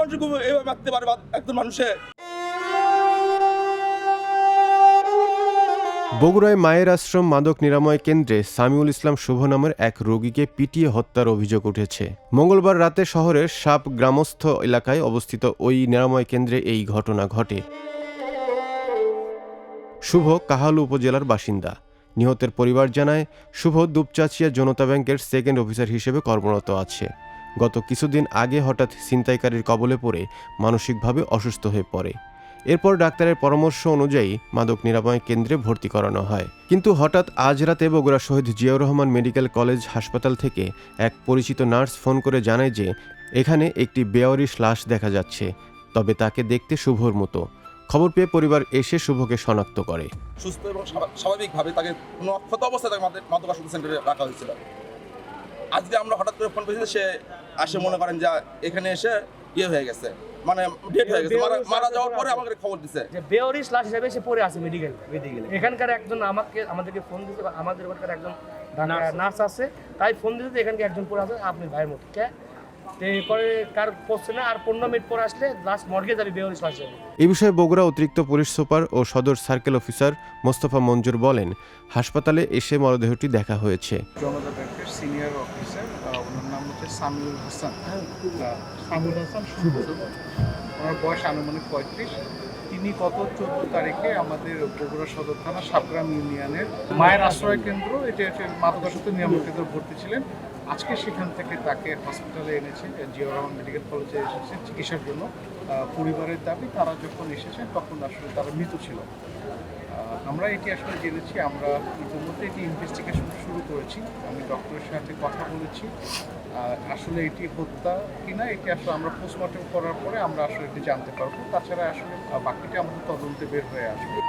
মানুষকে এভাবে মারতে পারে একজন মানুষে? বগুড়ায় মায়ের আশ্রম মাদক নিরাময় কেন্দ্রে সামিউল ইসলাম শুভ নামের এক রোগীকে পিটিয়ে হত্যার অভিযোগ উঠেছে। মঙ্গলবার রাতে শহরের সাপ গ্রামস্থ এলাকায় অবস্থিত ওই নিরাময় কেন্দ্রে এই ঘটনা ঘটে। শুভ কাহালু উপজেলার বাসিন্দা। নিহতের পরিবার জানায়, শুভ দুপচাচিয়া জনতা ব্যাংকের সেকেন্ড অফিসার হিসেবে কর্মরত আছে। গত কিছুদিন আগে হঠাৎ ছিনতাইকারীর কবলে পড়ে মানসিকভাবে অসুস্থ হয়ে পড়ে। এরপর ডাক্তারের পরামর্শ অনুযায়ী মাদক নিরাময় কেন্দ্রে ভর্তি করানো হয়। কিন্তু হঠাৎ আজ রাতে বগুড়া শহীদ জিয়াউর রহমান মেডিকেল কলেজ হাসপাতাল থেকে এক পরিচিত নার্স ফোন করে জানায় যে এখানে একটি বেওয়ারিশ লাশ দেখা যাচ্ছে, তবে তাকে দেখতে শুভর মতো। খবর পেয়ে পরিবার এসে শুভকে শনাক্ত করে। সুস্থ এবং স্বাভাবিকভাবে তাকে কোনো অক্ষত অবস্থায় তাকে মাদক আসক্তি সেন্টারে রাখা হয়েছিল। আজকে আমরা হঠাৎ করে ফোন পেয়েছি, সে আসে মনে করেন যে এখানে এসে হয়ে গেছে, মানে ডেট হয়ে গেছে, মারা যাওয়ার পরে আমাকে খবর দিছে যে বেওয়ারিশ লাশ হিসেবে সে পড়ে আছে মেডিকেল। এখানকার একজন আমাদেরকে ফোন দিতে, আমাদের ওখানকার একজন নার্স আছে, তাই ফোন দিতে এখানকার একজন পড়ে আছে আপনি ভাইয়ের মতো কে পরে কার পড়ছে না, আর 15 মিনিট পরে আসলে লাস্ট মর্গে যাবে বেওয়ারিশ লাশ। এই বিষয়ে বগুড়া অতিরিক্ত পুলিশ সুপার ও সদর সার্কেল অফিসার মোস্তফা মঞ্জুর বলেন, হাসপাতালে এসে মরদেহটি দেখা হয়েছে। জনতা ব্যাংকের সিনিয়র অফিসার, ওনার নাম হচ্ছে সামিউল হাসান শুভ। ওনার বয়স আনুমানিক 35। তিনি গত 14 তারিখে আমাদের বগুড়া সদর থানা সাবগ্রাম ইউনিয়নের মায়ের আশ্রয় কেন্দ্র, এটা হচ্ছে মাদকাসক্তি নিরাময় কেন্দ্র, ভর্তি ছিলেন। আজকে সেখান থেকে তাকে হসপিটালে এনেছে, জিয়াউর রহমান মেডিকেল কলেজে এসেছে চিকিৎসার জন্য। পরিবারের দাবি তারা যখন এসেছেন তখন আসলে তারা মৃত ছিল। আমরা এটি আসলে জেনেছি, আমরা ইতিমধ্যে এটি ইনভেস্টিগেশন শুরু করেছি। আমি ডক্টরের সাথে কথা বলেছি, আসলে এটি হত্যা কিনা এটি আসলে আমরা পোস্টমর্টম করার পরে আমরা আসলে এটি জানতে পারবো। তাছাড়া আসলে বাকিটা আমাদের তদন্তে বের হয়ে আসবে।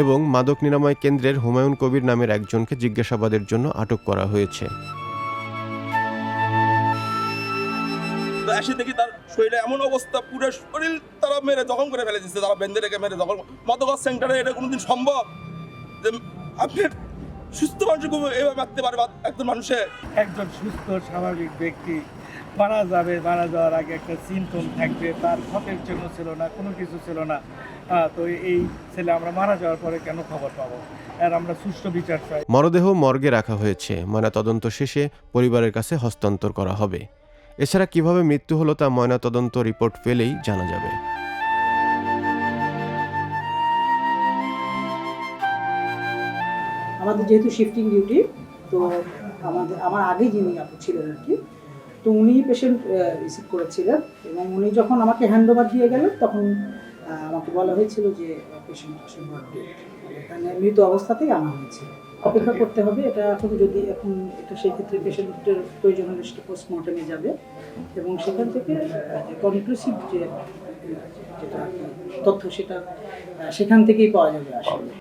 এবং মাদক নিরাময় কেন্দ্রের হুমায়ুন কবির নামের একজনকে জিজ্ঞাসাবাদের জন্য আটক করা হয়েছে। এসে দেখি তার শরীরে এমন অবস্থা, পুরো শরীর তারা মেরে জখম করে ফেলে দিচ্ছে, তারা বেঁধে রেখে মেরে জখম। মাদক সেন্টারে এটা কোনোদিন সম্ভব যে আপনি সুস্থ মানুষকে এভাবে মারতে পারে একজন মানুষে? একজন সুস্থ স্বাভাবিক ব্যক্তি মারা যাবে, মারা যাওয়ার আগে একটা সিমটম থাকবে, তার ক্ষতের চিহ্ন ছিল না, কোনো কিছু ছিল না। তো এই ছেলে আমরা মারা যাওয়ার পরে কেন খবর পাবো? আর আমরা সুষ্ঠু বিচার চাই। মরদেহ মর্গে রাখা হয়েছে, ময়নাতদন্ত শেষে পরিবারের কাছে হস্তান্তর করা হবে। এছাড়া কিভাবে মৃত্যু হলো তা ময়নাতদন্ত রিপোর্ট পেলেই জানা যাবে। আমাদের যেহেতু শিফটিং ডিউটি, তো আমার আগে যিনি আপু ছিলেন আর কি, তো উনি পেশেন্ট রিসিভ করেছিলেন এবং উনি যখন আমাকে হ্যান্ড ওভার দিয়ে গেলেন তখন আমাকে বলা হয়েছিল যে পেশেন্ট এখানে মৃত অবস্থাতেই আনা হয়েছে, অপেক্ষা করতে হবে। এটা এখন যদি এটা সেই ক্ষেত্রে পেশেন্টের প্রয়োজন হলে সেটা পোস্টমর্টমে যাবে এবং সেখান থেকে কনক্লুসিভ যেটা তথ্য সেটা সেখান থেকেই পাওয়া যাবে আসলে।